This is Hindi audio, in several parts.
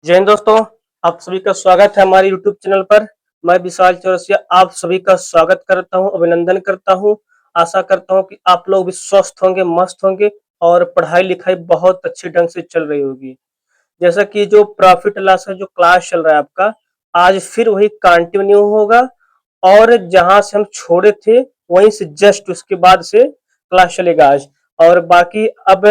जय हिंद दोस्तों, आप सभी का स्वागत है हमारे यूट्यूब चैनल पर। मैं विशाल चौरसिया आप सभी का स्वागत करता हूं, अभिनंदन करता हूं। आशा करता हूं कि आप लोग भी स्वस्थ होंगे, मस्त होंगे और पढ़ाई लिखाई बहुत अच्छे ढंग से चल रही होगी। जैसा कि जो प्रॉफिट लॉस का जो क्लास चल रहा है आपका, आज फिर वही कंटिन्यू होगा और जहां से हम छोड़े थे वहीं से जस्ट उसके बाद से क्लास चलेगा आज। और बाकी अब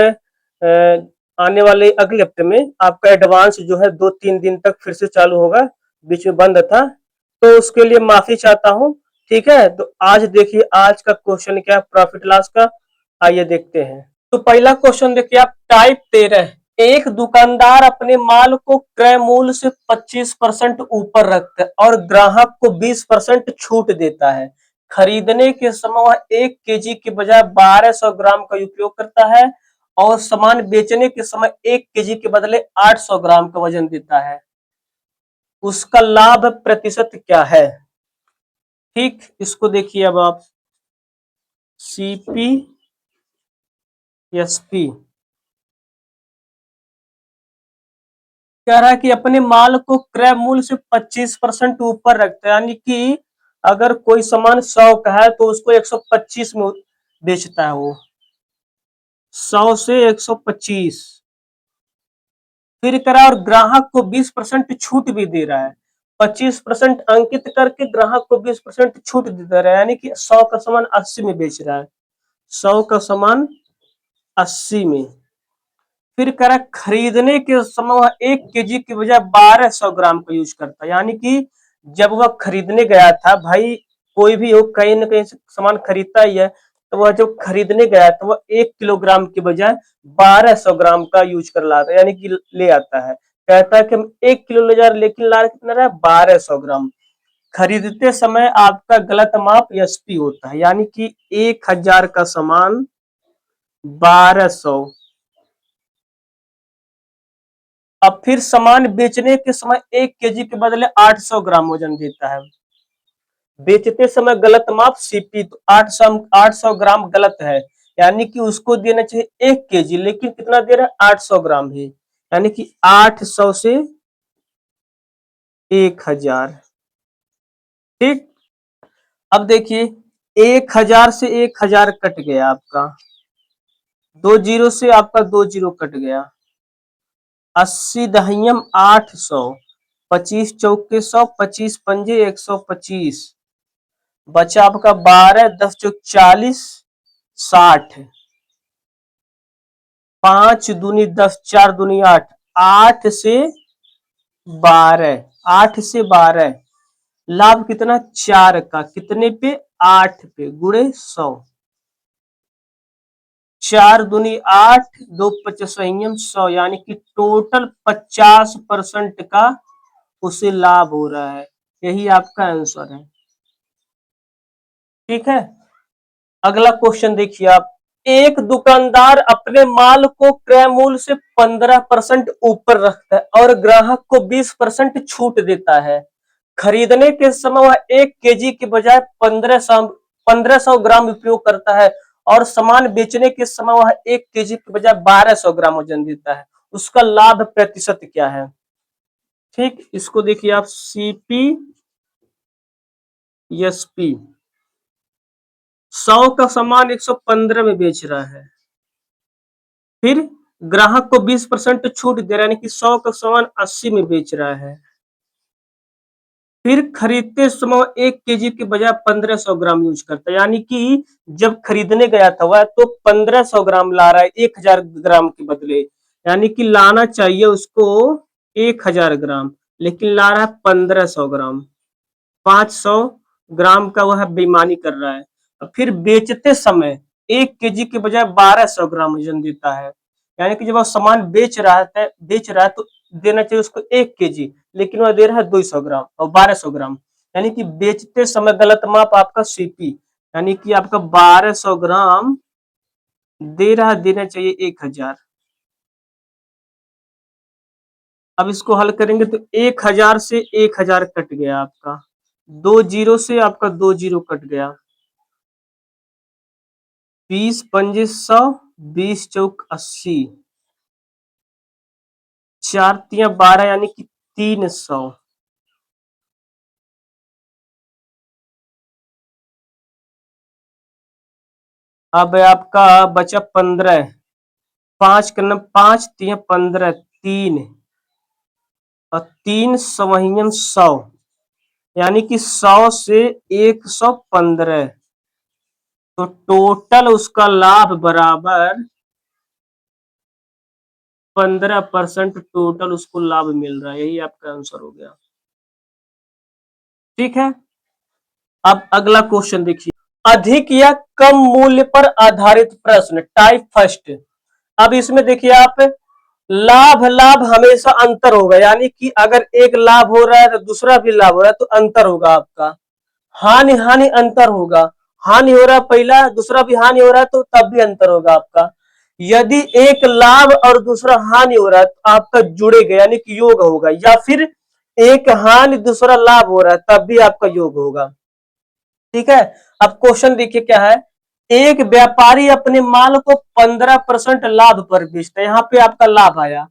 आने वाले अगले हफ्ते में आपका एडवांस जो है 2-3 दिन तक फिर से चालू होगा, बीच में बंद था तो उसके लिए माफी चाहता हूँ। ठीक है, तो आज देखिए आज का क्वेश्चन क्या है प्रॉफिट लॉस का, आइए देखते हैं। तो पहला क्वेश्चन देखिए आप, टाइप 13। एक दुकानदार अपने माल को क्रय मूल्य से 25% ऊपर रखता है और ग्राहक को 20% छूट देता है। खरीदने के समय वह 1 केजी के बजाय 1200 ग्राम का उपयोग करता है और सामान बेचने के समय 1 केजी के बदले 800 ग्राम का वजन देता है। उसका लाभ प्रतिशत क्या है? ठीक, इसको देखिए अब आप, सीपी एसपी कह रहा है कि अपने माल को क्रय मूल्य से 25% ऊपर रखता है, यानी कि अगर कोई सामान 100 का है तो उसको 125 में बेचता है वो, 100 से 125। फिर कह रहा है और ग्राहक को 20% छूट भी दे रहा है। 25% अंकित करके ग्राहक को 20% छूट दे रहा है, यानी कि 100 का सामान 80 में बेच रहा है, 100 का सामान 80 में। फिर कह रहा खरीदने के समय वह 1 केजी के बजाय 1200 ग्राम का यूज करता है, यानी कि जब वह खरीदने गया था, भाई कोई भी हो कहीं ना कहीं सामान खरीदता ही है, तो वह जब खरीदने गया तो वह 1 किलोग्राम के बजाय 1200 ग्राम का यूज कर लाता है, यानी कि ले आता है। कहता है कि हम 1 किलो ले जा रहे, लेकिन ला रहे कितना रहा, 1200 ग्राम। खरीदते समय आपका गलत माप एसपी होता है, यानी कि 1000 का सामान 1200। अब फिर सामान बेचने के समय 1 केजी के बदले 800 ग्राम वजन देता है। बेचते समय गलत माप सीपी, तो 800 ग्राम गलत है, यानी कि उसको देना चाहिए 1 केजी, लेकिन कितना दे रहा है, 800 ग्राम ही, यानी कि 800 से 1000। ठीक, अब देखिए 1000 से 1000 कट गया आपका, 2 जीरो से आपका 2 जीरो कट गया, 80 दहियम 800, 25 चौके 100, 25 पंजे 125, बचा आपका 12, 10 चौक 40, 60, 5 दूनी 10, 4 दूनी 8, 8 से 12, 8 से 12। लाभ कितना, 4 का, कितने पे, 8 पे, गुणे 100, 4 दूनी 8, 2 पचसहियम 100, यानी कि टोटल 50% का उसे लाभ हो रहा है। यही आपका आंसर है। ठीक है, अगला क्वेश्चन देखिए आप, एक दुकानदार अपने माल को क्रय मूल्य से 15% ऊपर रखता है और ग्राहक को 20% छूट देता है। खरीदने के समय वह 1 केजी के बजाय 1500 ग्राम उपयोग करता है और सामान बेचने के समय वह 1 केजी के बजाय 1200 ग्राम वजन देता है। उसका लाभ प्रतिशत क्या है? ठीक, इसको देखिए आप, सीपी एसपी, 100 का सामान 115 में बेच रहा है, फिर ग्राहक को 20% छूट दे रहा है, यानी कि 100 का सामान 80 में बेच रहा है। फिर खरीदते समय 1 केजी के बजाय 1500 ग्राम यूज करता है, यानी कि जब खरीदने गया था वह तो 1500 ग्राम ला रहा है 1000 ग्राम के बदले, यानी कि लाना चाहिए उसको 1000 ग्राम, लेकिन ला रहा है 1500 ग्राम, 500 ग्राम का वह बेईमानी कर रहा है। फिर बेचते समय 1 केजी के बजाय 1200 ग्राम वजन देता है, यानी कि जब वह सामान बेच रहा है तो देना चाहिए उसको 1 केजी, लेकिन वह दे रहा है 200 ग्राम और 1200 ग्राम, यानी कि बेचते समय गलत माप आपका सीपी, यानी कि आपका 1200 ग्राम दे रहा, देना चाहिए 1000। अब इसको हल करेंगे तो 1000 से 1000 कट गया आपका, 2 जीरो से आपका 2 जीरो कट गया, 20 पंजे 100, 20 चौक 80, 4 तिया 12 यानी कि 300। अब आपका बचा 15, 5 करना 5 तिया 15, 3 और 3 सवहियन 100 यानी कि 100 से 115। तो टोटल उसका लाभ बराबर 15% टोटल उसको लाभ मिल रहा है। यही आपका आंसर हो गया। ठीक है, अब अगला क्वेश्चन देखिए। अधिक या कम मूल्य पर आधारित प्रश्न, टाइप फर्स्ट। अब इसमें देखिए आप, लाभ लाभ हमेशा अंतर होगा, यानी कि अगर एक लाभ हो रहा है तो दूसरा भी लाभ हो रहा है तो अंतर होगा आपका। हानि हानि अंतर होगा, हानि हो रहा है पहला, दूसरा भी हानि हो रहा है तो तब भी अंतर होगा आपका। यदि एक लाभ और दूसरा हानि हो रहा है तो आपका जुड़ेगा, यानी कि योग होगा, या फिर एक हानि दूसरा लाभ हो रहा है तब भी आपका योग होगा। ठीक है, अब क्वेश्चन देखिए क्या है। एक व्यापारी अपने माल को 15% लाभ पर बेचता है, यहाँ पे आपका लाभ आया।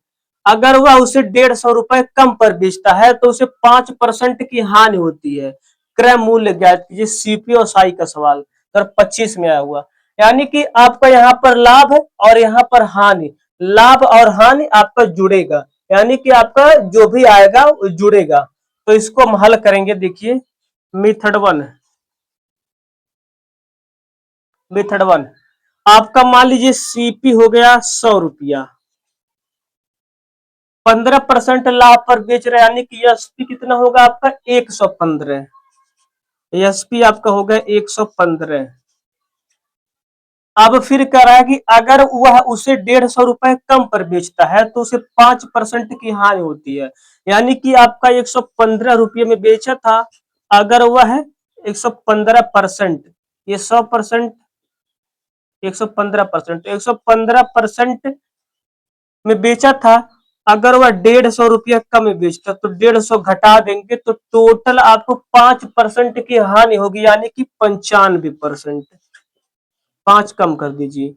अगर वह उसे 150 रुपए कम पर बेचता है तो उसे 5% की हानि होती है। क्रय मूल्य ज्ञात कीजिए। सीपी और साई का सवाल तर 25 में आया हुआ। यानी कि आपका यहाँ पर लाभ है और यहाँ पर हानि, लाभ और हानि आपका जुड़ेगा, यानी कि आपका जो भी आएगा वो जुड़ेगा। तो इसको हम हल करेंगे। देखिए मेथड वन, मेथड वन आपका मान लीजिए सीपी हो गया 100 रुपया, 15% लाभ पर बेच रहे, यानी कि एसपी कितना होगा आपका 115। एसपी आपका हो गया 115। अब फिर कह रहा है कि अगर वह उसे 150 रुपए कम पर बेचता है तो उसे 5% की हानि होती है, यानी कि आपका 115 रुपये में बेचा था, अगर वह 115%, ये 100%, 115%, 115% में बेचा था, अगर वह 150 रुपया कम में बेचता तो 150 घटा देंगे तो टोटल आपको 5% की हानि होगी, यानी कि 95%। 5 कम कर दीजिए।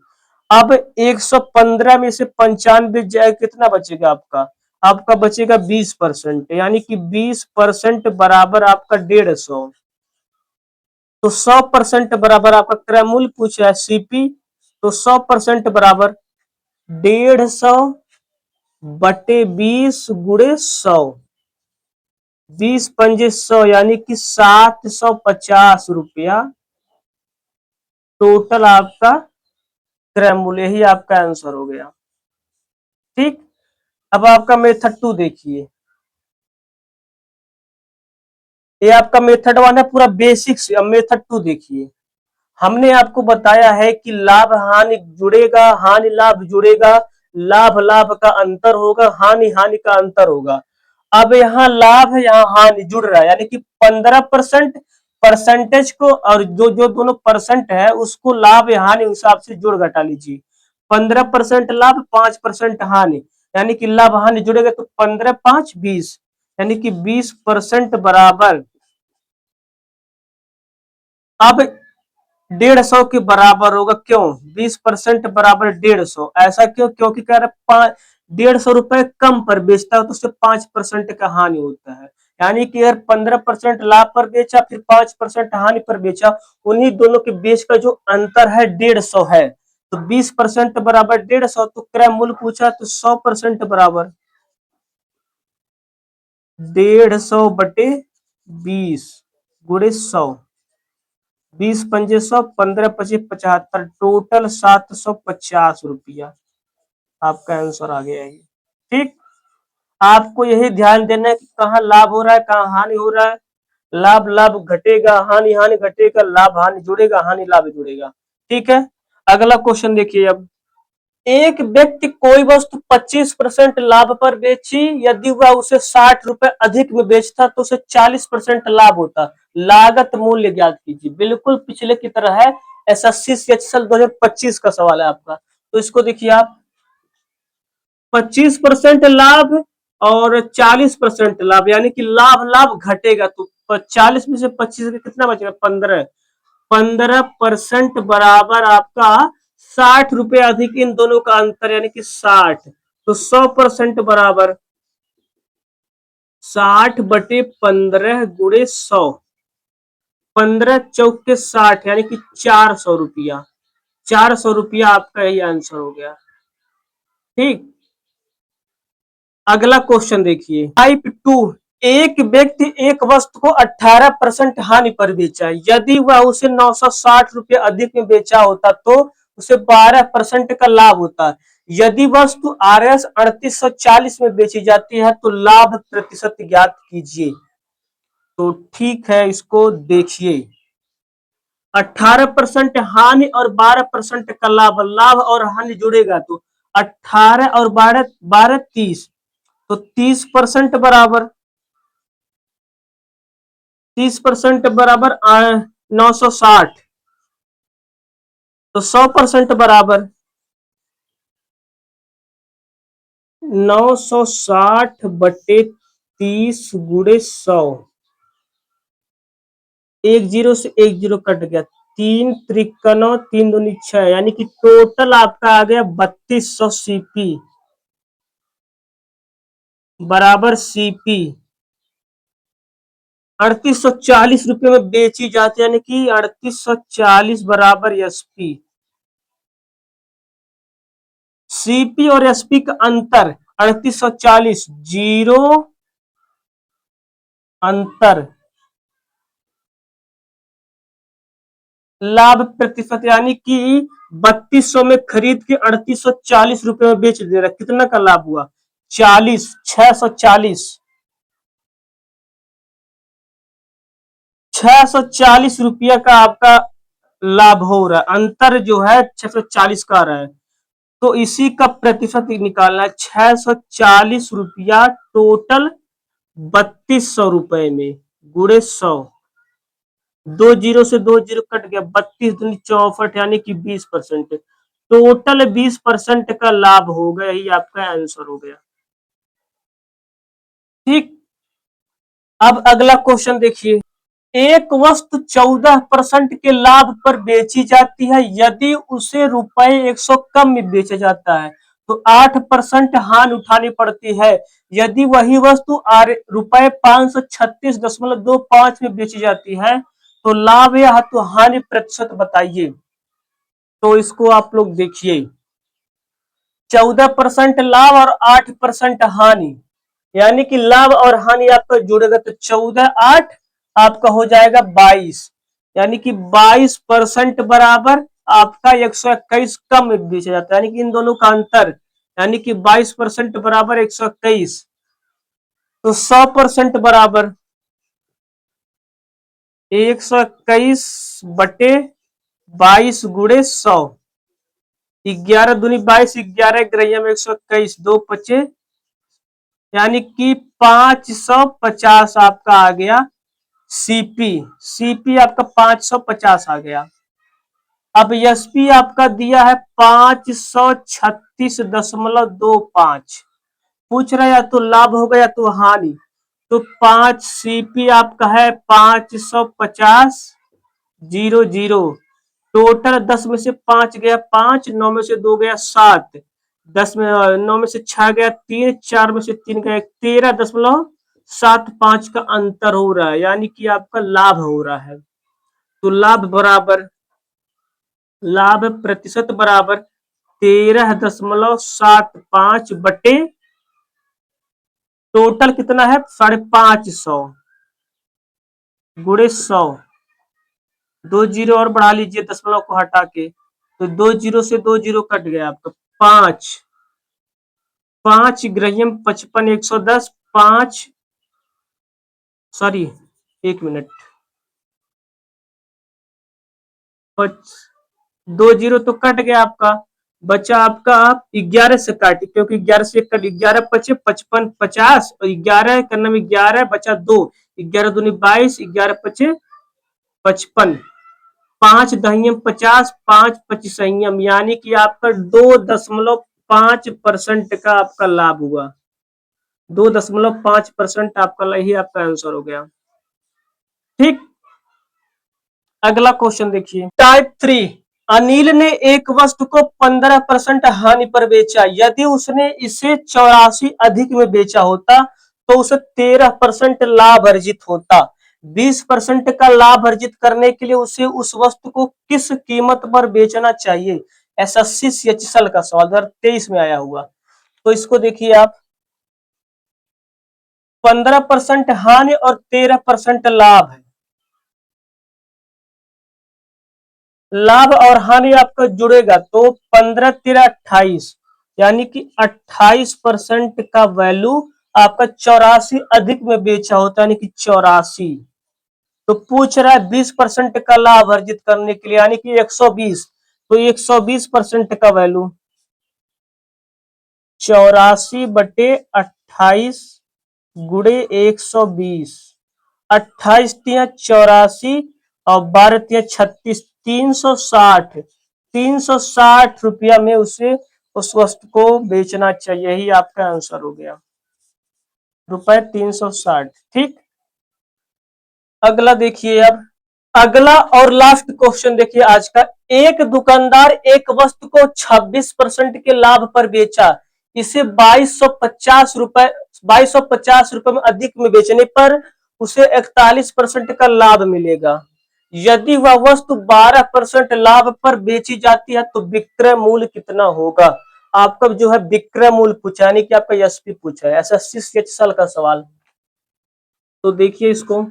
अब 115 में से 95 जाए कितना बचेगा आपका, आपका बचेगा 20%, यानी कि 20% बराबर आपका 150। तो 100% बराबर आपका क्रय मूल्य पूछा है सीपी, तो 100% बराबर 150 बटे 20 गुणे 100, 20 पंजे 100 यानी कि 750 रुपया टोटल आपका क्रय मूल्य, ही आपका आंसर हो गया। ठीक, अब आपका मेथड टू देखिए। ये आपका मेथड वन है पूरा बेसिक्स। अब मेथड टू देखिए। हमने आपको बताया है कि लाभ हानि जुड़ेगा, हानि लाभ जुड़ेगा, लाभ लाभ का अंतर होगा, हानि हानि का अंतर होगा। अब यहाँ लाभ है, यहाँ हानि जुड़ रहा है, यानी कि 15% परसेंटेज को और जो जो दोनों परसेंट है उसको लाभ या हानि हिसाब से जोड़ घटा लीजिए। 15% लाभ, 5% हानि, यानी कि लाभ हानि जुड़ेगा तो 15 5 20, यानी कि 20% बराबर अब 150 के बराबर होगा। क्यों 20% बराबर 150? ऐसा क्यों? क्योंकि कह रहे 150 रुपए कम पर बेचता है तो उससे 5% का हानि होता है, यानी कि अगर 15% लाभ पर बेचा फिर 5% हानि पर बेचा, उन्हीं दोनों के बीच का जो अंतर है 150 है। तो 20% बराबर 150, तो क्रय मूल्य पूछा तो 100% बराबर 150 बटे 20 गुणे 100, 20 पंजे 100, 15 पची 75, टोटल 750 रुपया आपका आंसर आ गया है। ठीक, आपको यही ध्यान देना है कि कहाँ लाभ हो रहा है कहाँ हानि हो रहा है। लाभ लाभ घटेगा, हानि हानि घटेगा, लाभ हानि जुड़ेगा, हानि लाभ जुड़ेगा। ठीक है, अगला क्वेश्चन देखिए। अब एक व्यक्ति कोई वस्तु 25% लाभ पर बेची, यदि वह उसे 60 रुपए अधिक में बेचता तो उसे 40% लाभ होता। लागत मूल्य ज्ञात कीजिए। बिल्कुल पिछले की तरह है, एसएससी सीएचएसएल 2025 का सवाल है आपका। तो इसको देखिए आप, 25% लाभ और 40% लाभ, यानी कि लाभ लाभ घटेगा तो 40 में से 25 का कितना बचेगा 15, 15% बराबर आपका 60 रुपए अधिक इन दोनों का अंतर, यानी कि 60। तो 100% बराबर 60/15 गुणे 100, 15 चौके 60 यानी कि 400 रुपया। 400 रुपया आपका यही आंसर हो गया। ठीक, अगला क्वेश्चन देखिए। टाइप 2, एक व्यक्ति एक वस्तु को 18% हानि पर बेचा, यदि वह उसे 960 रुपये अधिक में बेचा होता तो उसे 12% का लाभ होता। यदि वस्तु RS 3840 में बेची जाती है तो लाभ प्रतिशत ज्ञात कीजिए। तो ठीक है, इसको देखिए। 18% हानि और 12% का लाभ, लाभ और हानि जुड़ेगा तो 18 और 12 12 30, तो 30% बराबर 30% बराबर 960, तो 100% बराबर 960/30 गुणे 100। एक जीरो से एक जीरो कट गया, 3 त्रिकनो 3 दूनी 6, यानी कि टोटल आपका आ गया 3200 सीपी बराबर सीपी 3840 रुपये में बेची जाती है, यानी कि 3840 बराबर एसपी। सीपी और एसपी का अंतर 3840, जीरो अंतर, लाभ प्रतिशत, यानी कि 3200 में खरीद के 3840 रुपये में बेच दे रहा, कितना का लाभ हुआ? 40, 640, 640 रुपया का आपका लाभ हो रहा है। अंतर जो है 640 का आ रहा है, तो इसी का प्रतिशत निकालना है। 640 रुपया टोटल 3200 रुपए में गुणे 100, 2 जीरो से 2 जीरो कट गया, 32 दूनी 64, यानी कि 20%, टोटल 20% का लाभ हो गया। यही आपका आंसर हो गया। ठीक, अब अगला क्वेश्चन देखिए। एक वस्तु 14% के लाभ पर बेची जाती है, यदि उसे ₹100 कम में बेचा जाता है तो 8% हानि उठानी पड़ती है। यदि वही वस्तु ₹536.25 में बेची जाती है तो लाभ या तो हानि प्रतिशत बताइए। तो इसको आप लोग देखिए, 14% लाभ और 8% हानि, यानी कि लाभ और हानि आपका जुड़ेगा तो 14 8 आपका हो जाएगा 22, यानी कि 22% बराबर आपका 121 कम में बेचा जाता है, यानी कि इन दोनों का अंतर, यानी कि 22% बराबर 121, तो 100% बराबर 121/22 गुणे 100, 11 दूनी 22, 11 ग्रहिया में 121, 2 पचे, यानी कि 550 आपका आ गया सीपी। सीपी आपका 550 आ गया। अब एसपी आपका दिया है 536.25, पूछ रहा है या तो लाभ होगा या तो हानि, तो 5 सीपी आपका है 550 जीरो जीरो, टोटल 10 में से 5 गया 5, 9 में से 2 गया 7, 10 में 9 में से 6 गया 3, 4 में से 3 गया 13.75 का अंतर हो रहा है, यानी कि आपका लाभ हो रहा है। तो लाभ बराबर, लाभ प्रतिशत बराबर 13.75 बटे टोटल कितना है 550 गुणे 100, 2 जीरो और बढ़ा लीजिए दशमलव को हटा के, तो 2 जीरो से 2 जीरो कट गया आपका 5, 5 ग्रह्यम 55 110, 5 सॉरी 1 मिनट, 2 जीरो तो कट गया आपका, बचा आपका 11 से काट, क्योंकि 11 से कट, 11 पचे 55 50 और 11 करने में 11 बचा 2, 11 दूनी 22, 11 पचे 55, 5 दहियम 50, 5 पचीसहियम, यानी कि आपका 2.5% का आपका लाभ हुआ। 2.5% आपका, यही आपका आंसर हो गया। ठीक, अगला क्वेश्चन देखिए। टाइप 3, अनिल ने एक वस्तु को 15% हानि पर बेचा, यदि उसने इसे 84 अधिक में बेचा होता तो उसे 13% लाभ अर्जित होता। 20% का लाभ अर्जित करने के लिए उसे उस वस्तु को किस कीमत पर बेचना चाहिए? एसएससी सीएचएसएल का सवाल 2023 में आया हुआ। तो इसको देखिए आप, 15% हानि और 13% लाभ है। लाभ और हानि आपका जुड़ेगा तो 15 13 28, यानी कि 28% का वैल्यू आपका 84 अधिक में बेचा होता है, यानी कि 84। तो पूछ रहा है 20% का लाभ अर्जित करने के लिए, यानी कि 120, तो 120% का वैल्यू 84/28 गुड़े 120, 28 तिया 84 और 12 तिया 36, 360, 360 रुपया में उसे उस वस्तु को बेचना चाहिए। यही आपका आंसर हो गया, रुपए 360। ठीक, अगला देखिए अब, अगला और लास्ट क्वेश्चन देखिए आज का। एक दुकानदार एक वस्तु को 26% के लाभ पर बेचा, इसे 2250 रुपए, 2250 रुपए में अधिक में बेचने पर उसे 41% का लाभ मिलेगा। यदि वह वस्तु 12% लाभ पर बेची जाती है तो विक्रय मूल्य कितना होगा? आपका जो है विक्रय मूल्य पूछा, यानी कि आपका एसपी पूछा है, एसएससी सीएचएसएल का सवाल। तो देखिए इसको,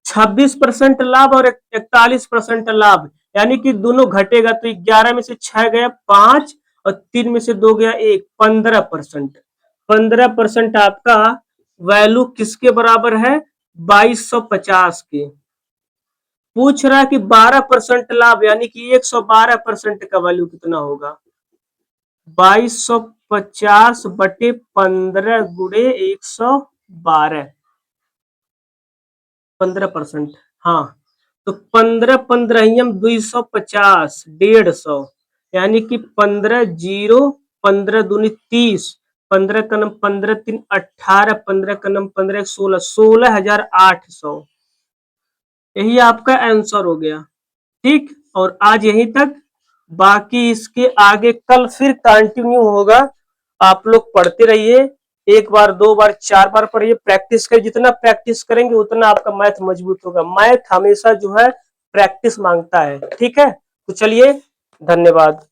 26% लाभ और 41% लाभ, यानी कि दोनों घटेगा तो 11 में से 6 गया 5 और 3 में से 2 गया 1, 15%। 15% आपका वैल्यू किसके बराबर है? 2250 के। पूछ रहा है कि 12% लाभ, यानी कि 112% का वैल्यू कितना होगा? 2250/15 गुणे 112, 15%। हाँ, तो 15 15 250, 150, यानी कि 15 0, 15 दूनी 30, 15 का नम 15 3 18, 15 का नम 15 16, 16,800। यही आपका आंसर हो गया। ठीक, और आज यहीं तक, बाकी इसके आगे कल फिर कंटिन्यू होगा। आप लोग पढ़ते रहिए, एक बार दो बार चार बार पढ़िए, प्रैक्टिस करिए। जितना प्रैक्टिस करेंगे उतना आपका मैथ मजबूत होगा। मैथ हमेशा जो है प्रैक्टिस मांगता है। ठीक है, तो चलिए, धन्यवाद।